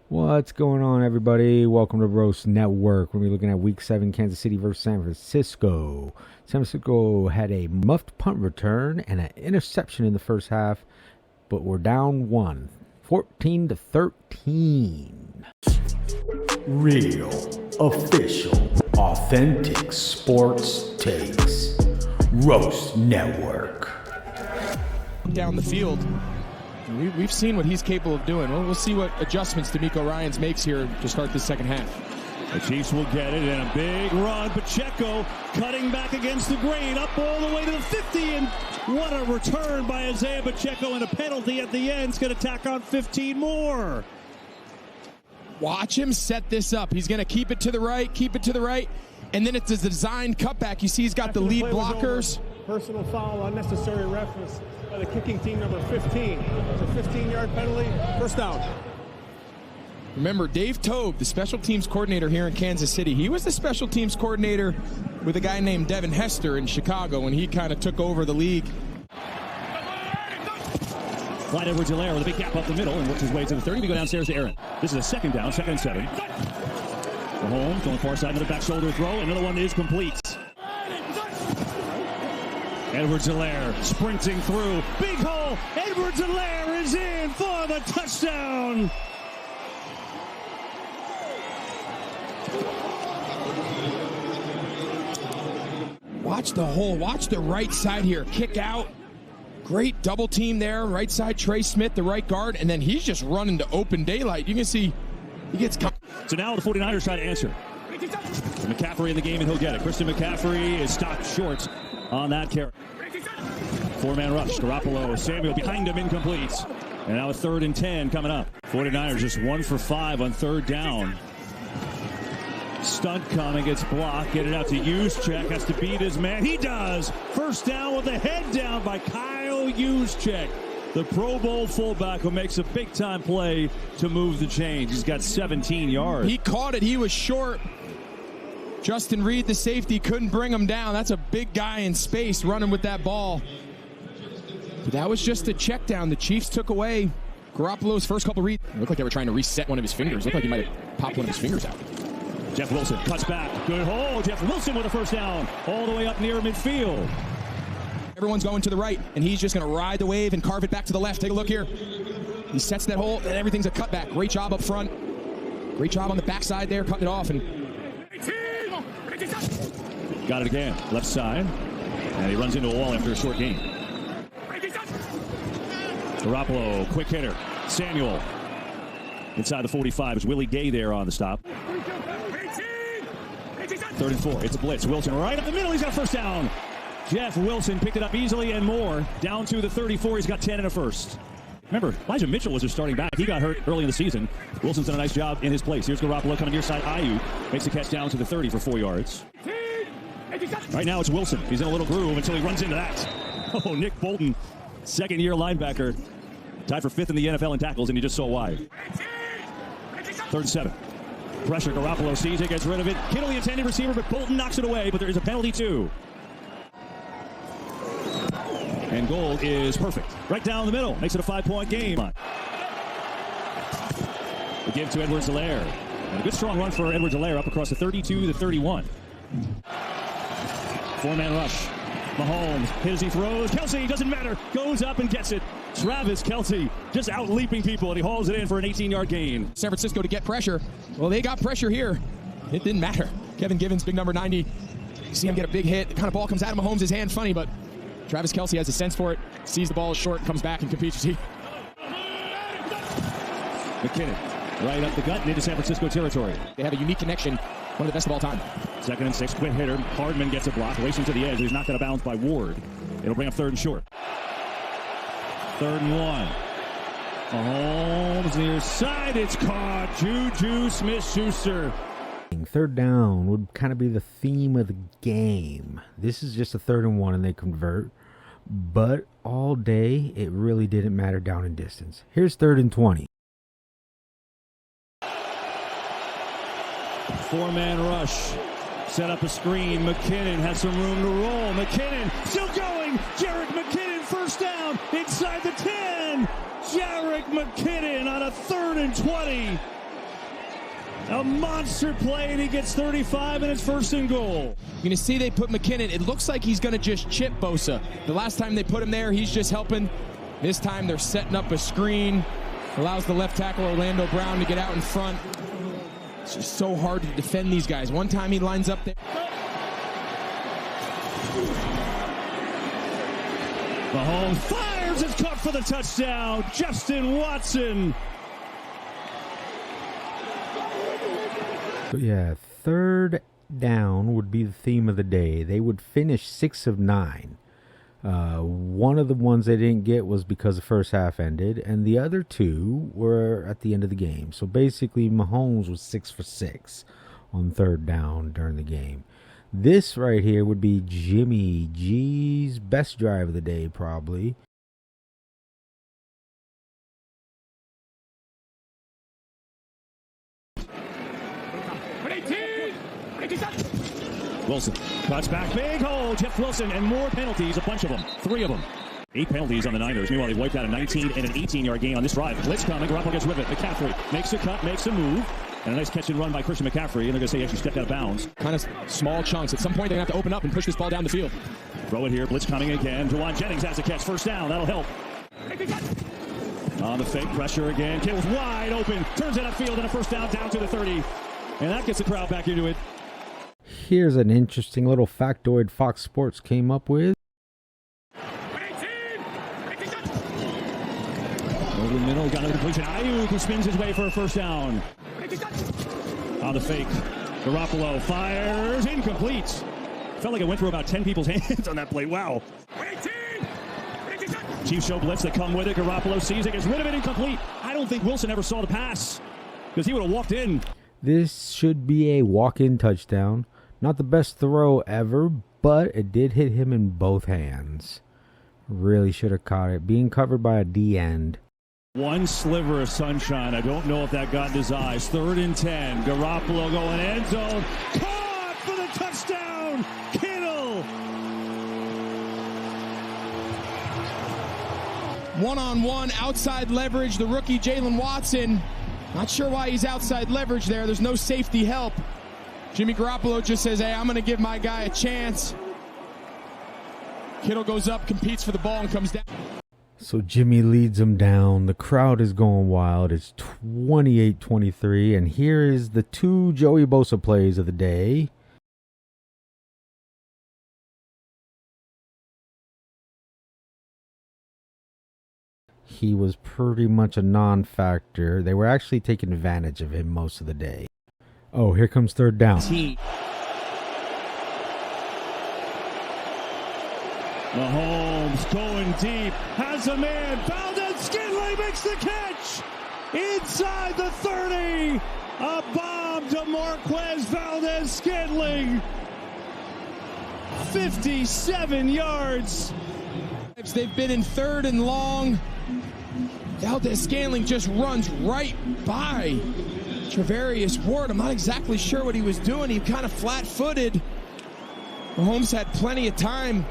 What's going on, everybody? Welcome to Roast Network. We're going to be looking at Week 7, Kansas City versus San Francisco. San Francisco had a muffed punt return and an interception in the first half, but we're down 1, 14-13. Real, official, authentic sports takes. Roast Network. Down the field. We've seen what he's capable of doing. We'll see what adjustments DeMeco Ryans makes here to start this second half. The Chiefs will get it, and a big run. Pacheco cutting back against the grain, up all the way to the 50, and what a return by Isaiah Pacheco, and a penalty at the end. It's going to tack on 15 more. Watch him set this up. He's going to keep it to the right, and then it's a designed cutback. You see he's got the lead blockers. Personal foul, unnecessary reference by the kicking team, number 15. It's a 15-yard penalty, first down. Remember, Dave Tobe, the special teams coordinator here in Kansas City, he was the special teams coordinator with a guy named Devin Hester in Chicago when he kind of took over the league. Clyde Edwards-Helaire with a big gap up the middle and works his way to the 30. We go downstairs to Aaron. This is a second down, 2nd and 7. Mahomes on the far side with a back shoulder throw. Another one is complete. Edwards-Helaire sprinting through. Big hole. Edwards-Helaire is in for the touchdown. Watch the hole. Watch the right side here. Kick out. Great double team there. Right side, Trey Smith, the right guard. And then he's just running to open daylight. You can see he gets caught. So now the 49'ers try to answer. McCaffrey in the game, and he'll get it. Christian McCaffrey is stopped short on that carry. 4-man rush. Garoppolo, Samuel behind him, incomplete. And now a 3rd and 10 coming up. 49ers just 1 for 5 on 3rd down. Stunt coming, gets blocked. Get it out to Juszczyk. Has to beat his man. He does. First down with the head down by Kyle Juszczyk. The Pro Bowl fullback who makes a big-time play to move the chains. He's got 17 yards. He caught it. He was short. Justin Reed, the safety, couldn't bring him down. That's a big guy in space running with that ball. But that was just a check down. The Chiefs took away Garoppolo's first couple reads. It looked like they were trying to reset one of his fingers. It looked like he might have popped one of his fingers out. Jeff Wilson cuts back. Good hole. Jeff Wilson with a first down. All the way up near midfield. Everyone's going to the right, and he's just going to ride the wave and carve it back to the left. Take a look here. He sets that hole, and everything's a cutback. Great job up front. Great job on the backside there, cutting it off. And got it again. Left side. And he runs into a wall after a short gain. Garoppolo, quick hitter. Samuel. Inside the 45 is Willie Gay there on the stop. 3rd and 4. It's a blitz. Wilson right up the middle. He's got a first down. Jeff Wilson picked it up easily and more. Down to the 34. He's got 10 and a first. Remember, Elijah Mitchell was their starting back. He got hurt early in the season. Wilson's done a nice job in his place. Here's Garoppolo coming near side. Ayuk makes the catch down to the 30 for 4 yards. Right now it's Wilson. He's in a little groove until he runs into that. Oh, Nick Bolton, second-year linebacker. Tied for 5th in the NFL in tackles, and you just saw why. 3rd and 7. Pressure. Garoppolo sees it, gets rid of it. Kittle, the intended receiver, but Bolton knocks it away, but there is a penalty too. And goal is perfect. Right down the middle. Makes it a 5-point game. The give to Edwards-Helaire. And a good strong run for Edwards-Helaire up across the 32 to 31. 4-man rush. Mahomes, hit as he throws. Kelce, doesn't matter. Goes up and gets it. Travis Kelce just out-leaping people, and he hauls it in for an 18-yard gain. San Francisco to get pressure. Well, they got pressure here. It didn't matter. Kevin Givens, big number 90. You see him get a big hit. The kind of ball comes out of Mahomes' hand. Funny, but Travis Kelce has a sense for it. Sees the ball is short, comes back and competes. McKinnon, right up the gut and into San Francisco territory. They have a unique connection. One of the best of all time. 2nd and 6, quick hitter. Hardman gets a block, racing to the edge. He's knocked out of bounds by Ward. It'll bring up 3rd and short. 3rd and 1. Mahomes near side. It's caught. Juju Smith-Schuster. 3rd down would kind of be the theme of the game. This is just a 3rd and 1, and they convert. But all day, it really didn't matter down in distance. Here's 3rd and 20. 4-man rush. Set up a screen. McKinnon has some room to roll. McKinnon still going. Jerick McKinnon first down inside the 10. Jerick McKinnon on a 3rd and 20. A monster play, and he gets 35, and it's first and goal. You're going to see they put McKinnon. It looks like he's going to just chip Bosa. The last time they put him there, he's just helping. This time they're setting up a screen. Allows the left tackle, Orlando Brown, to get out in front. It's just so hard to defend these guys. One time he lines up there. Mahomes fires, it's caught for the touchdown. Justin Watson. So yeah, third down would be the theme of the day. They would finish 6 of 9. One of the ones they didn't get was because the first half ended, and the other 2 were at the end of the game. So basically, Mahomes was 6 for 6 on third down during the game. This right here would be Jimmy G's best drive of the day, probably. Wilson cuts back, big hole. Jeff Wilson, and more penalties, a bunch of them, 3 of them. 8 penalties on the Niners. Meanwhile, they wiped out a 19 and an 18-yard gain on this drive. Blitz coming. Garoppolo gets with it. McCaffrey makes a cut, makes a move. And a nice catch and run by Christian McCaffrey. And they're going to say he actually stepped out of bounds. Kind of small chunks. At some point, they're going to have to open up and push this ball down the field. Throw it here. Blitz coming again. Jawan Jennings has a catch. First down. That'll help. On the fake pressure again. Kittle's wide open. Turns it upfield and a first down to the 30. And that gets the crowd back into it. Here's an interesting little factoid Fox Sports came up with. Over the middle, got another completion. Ayuk, who spins his way for a first down. On the fake, Garoppolo fires, incomplete. Felt like it went through about 10 people's hands on that play. Wow. Chiefs show blitz, they come with it. Garoppolo sees it, gets rid of it, incomplete. I don't think Wilson ever saw the pass because he would have walked in. This should be a walk-in touchdown. Not the best throw ever, but it did hit him in both hands. Really should have caught it. Being covered by a D-end. One sliver of sunshine. I don't know if that got in his eyes. 3rd and 10. Garoppolo going end zone. Caught for the touchdown. Kittle. One-on-one, outside leverage. The rookie Jalen Watson. Not sure why he's outside leverage there. There's no safety help. Jimmy Garoppolo just says, hey, I'm going to give my guy a chance. Kittle goes up, competes for the ball, and comes down. So Jimmy leads him down. The crowd is going wild. It's 28-23. And here is the 2 Joey Bosa plays of the day. He was pretty much a non-factor. They were actually taking advantage of him most of the day. Oh, here comes third down. Mahomes going deep, has a man, Valdez-Scantling makes the catch! Inside the 30, a bomb to Marquez Valdez-Scantling. 57 yards. They've been in 3rd and long. Valdez-Scantling just runs right by Travarius Ward. I'm not exactly sure what he was doing. He kind of flat-footed. Mahomes had plenty of time.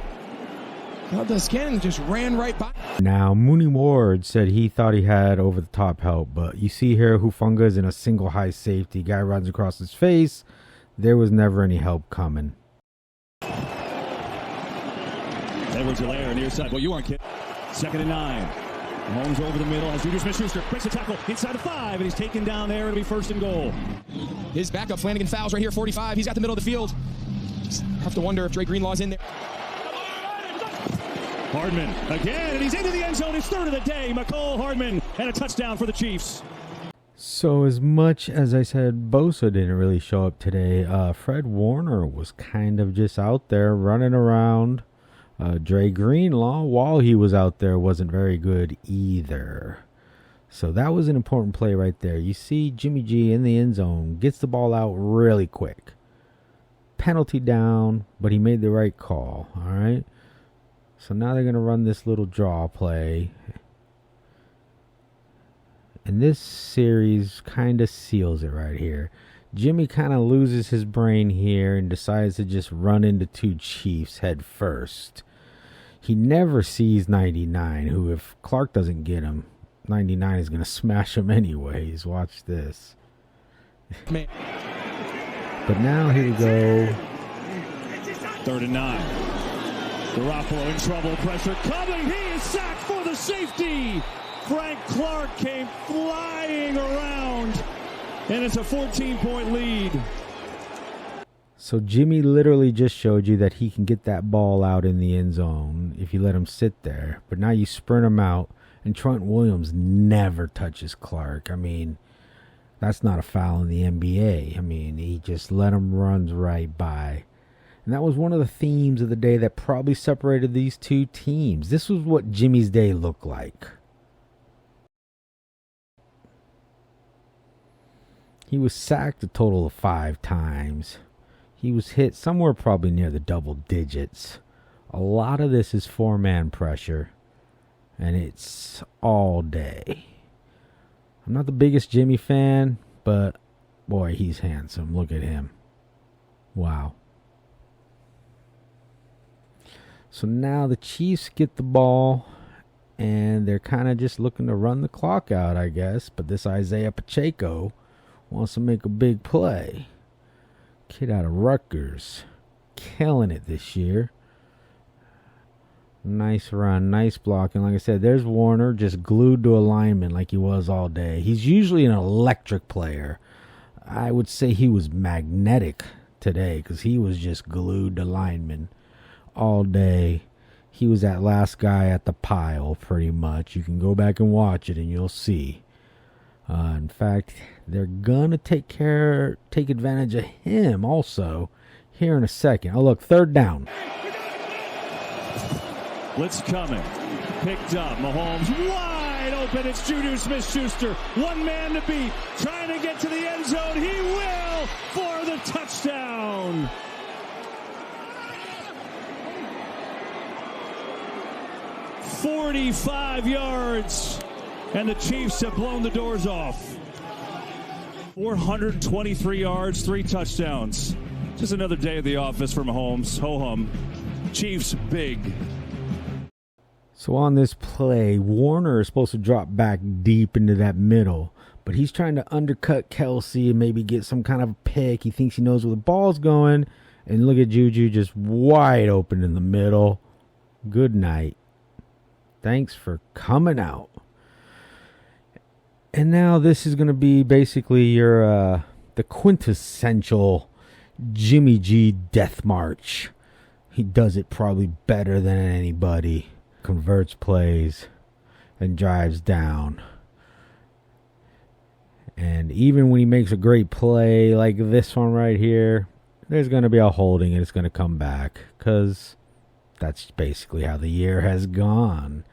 Valdez-Scantling just ran right by. Now, Mooney Ward said he thought he had over-the-top help, but you see here Hufanga is in a single high safety. Guy runs across his face. There was never any help coming. Edwards-Helaire near side. Well, you aren't kidding. 2nd and 9. Mahomes over the middle as Juju Smith-Schuster breaks the tackle inside the 5, and he's taken down there. It'll be 1st and goal. His backup, Flanagan, fouls right here, 45. He's got the middle of the field. Just have to wonder if Dre Greenlaw's in there. Hardman again, and he's into the end zone. His 3rd of the day. McCole Hardman, and a touchdown for the Chiefs. So as much as I said Bosa didn't really show up today, Fred Warner was kind of just out there running around. Dre Greenlaw, while he was out there, wasn't very good either. So that was an important play right there. You see Jimmy G in the end zone, gets the ball out really quick. Penalty down, but he made the right call, all right? So now they're going to run this little draw play. And this series kind of seals it right here. Jimmy kind of loses his brain here and decides to just run into 2 Chiefs head first. He never sees 99, who if Clark doesn't get him, 99 is going to smash him anyways. Watch this. Man. But now here we go. 3rd and 9. Garoppolo in trouble. Pressure coming. He is sacked for the safety. Frank Clark came flying around. And it's a 14-point lead. So Jimmy literally just showed you that he can get that ball out in the end zone if you let him sit there. But now you sprint him out, and Trent Williams never touches Clark. I mean, that's not a foul in the NBA. I mean, he just let him run right by. And that was one of the themes of the day that probably separated these two teams. This was what Jimmy's day looked like. He was sacked a total of 5 times. He was hit somewhere probably near the double digits. A lot of this is 4-man pressure, and it's all day. I'm not the biggest Jimmy fan, but boy, he's handsome. Look at him. Wow. So now the Chiefs get the ball, and they're kind of just looking to run the clock out, I guess. But this Isaiah Pacheco wants to make a big play. Kid out of Rutgers, killing it this year. Nice run, nice blocking. Like I said, there's Warner just glued to a lineman like he was all day. He's usually an electric player. I would say he was magnetic today because he was just glued to linemen all day. He was that last guy at the pile pretty much. You can go back and watch it and you'll see. In fact, they're going to take advantage of him also here in a second. Oh, look, 3rd down. Blitz coming. Picked up. Mahomes wide open. It's Juju Smith-Schuster. One man to beat. Trying to get to the end zone. He will for the touchdown. "45 yards. And the Chiefs have blown the doors off. 423 yards, 3 touchdowns. Just another day at the office for Mahomes. Ho-hum. Chiefs big. So on this play, Warner is supposed to drop back deep into that middle, but he's trying to undercut Kelsey and maybe get some kind of a pick. He thinks he knows where the ball's going, and look at Juju just wide open in the middle. Good night. Thanks for coming out. And now this is going to be basically your the quintessential Jimmy G death march. He does it probably better than anybody. Converts plays and drives down. And even when he makes a great play like this one right here, there's going to be a holding and it's going to come back because that's basically how the year has gone.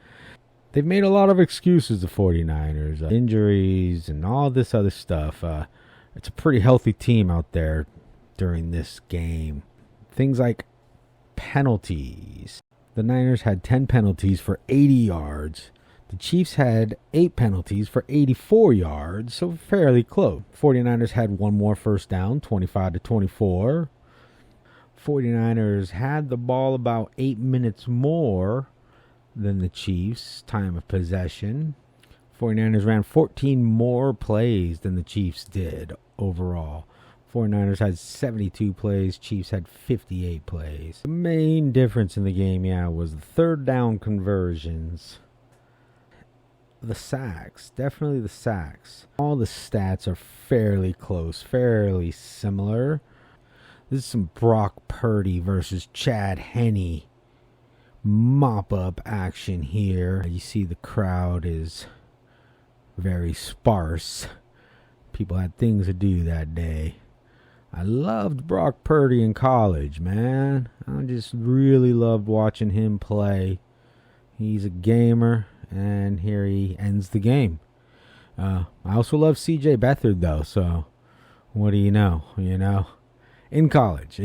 They've made a lot of excuses, the 49'ers. Injuries and all this other stuff. It's a pretty healthy team out there during this game. Things like penalties. The Niners had 10 penalties for 80 yards. The Chiefs had 8 penalties for 84 yards, so fairly close. 49ers had one more first down, 25-24. 49ers had the ball about 8 minutes more than the Chiefs, time of possession. 49ers ran 14 more plays than the Chiefs did overall. 49ers had 72 plays, Chiefs had 58 plays. The main difference in the game, was the 3rd down conversions. The sacks, definitely the sacks. All the stats are fairly close, fairly similar. This is some Brock Purdy versus Chad Henne mop-up action here. You see the crowd is very sparse. People had things to do that day. I loved Brock Purdy in college, man. I just really loved watching him play. He's a gamer, and here he ends the game. I also love C.J. Beathard, though, so what do you know, In college.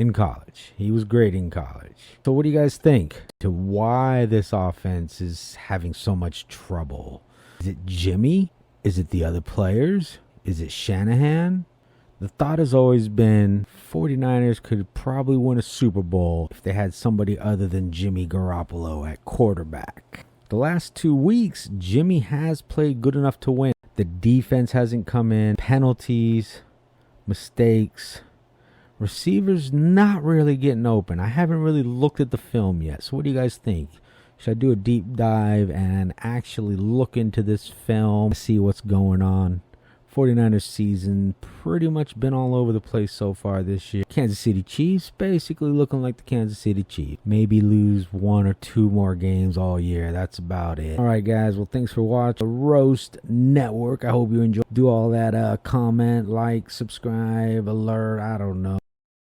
He was great in college. So what do you guys think to why this offense is having so much trouble? Is it Jimmy? Is it the other players? Is it Shanahan? The thought has always been 49ers could probably win a Super Bowl if they had somebody other than Jimmy Garoppolo at quarterback. The last 2 weeks, Jimmy has played good enough to win. The defense hasn't come in. Penalties. mistakes. Receivers not really getting open. I haven't really looked at the film yet. So what do you guys think? Should I do a deep dive and actually look into this film, see what's going on? 49ers season pretty much been all over the place so far this year. Kansas City Chiefs basically looking like the Kansas City Chiefs. Maybe lose 1 or 2 more games all year. That's about it. All right, guys. Well, thanks for watching the Roast Network. I hope you enjoy. Do all that comment, like, subscribe, alert. I don't know.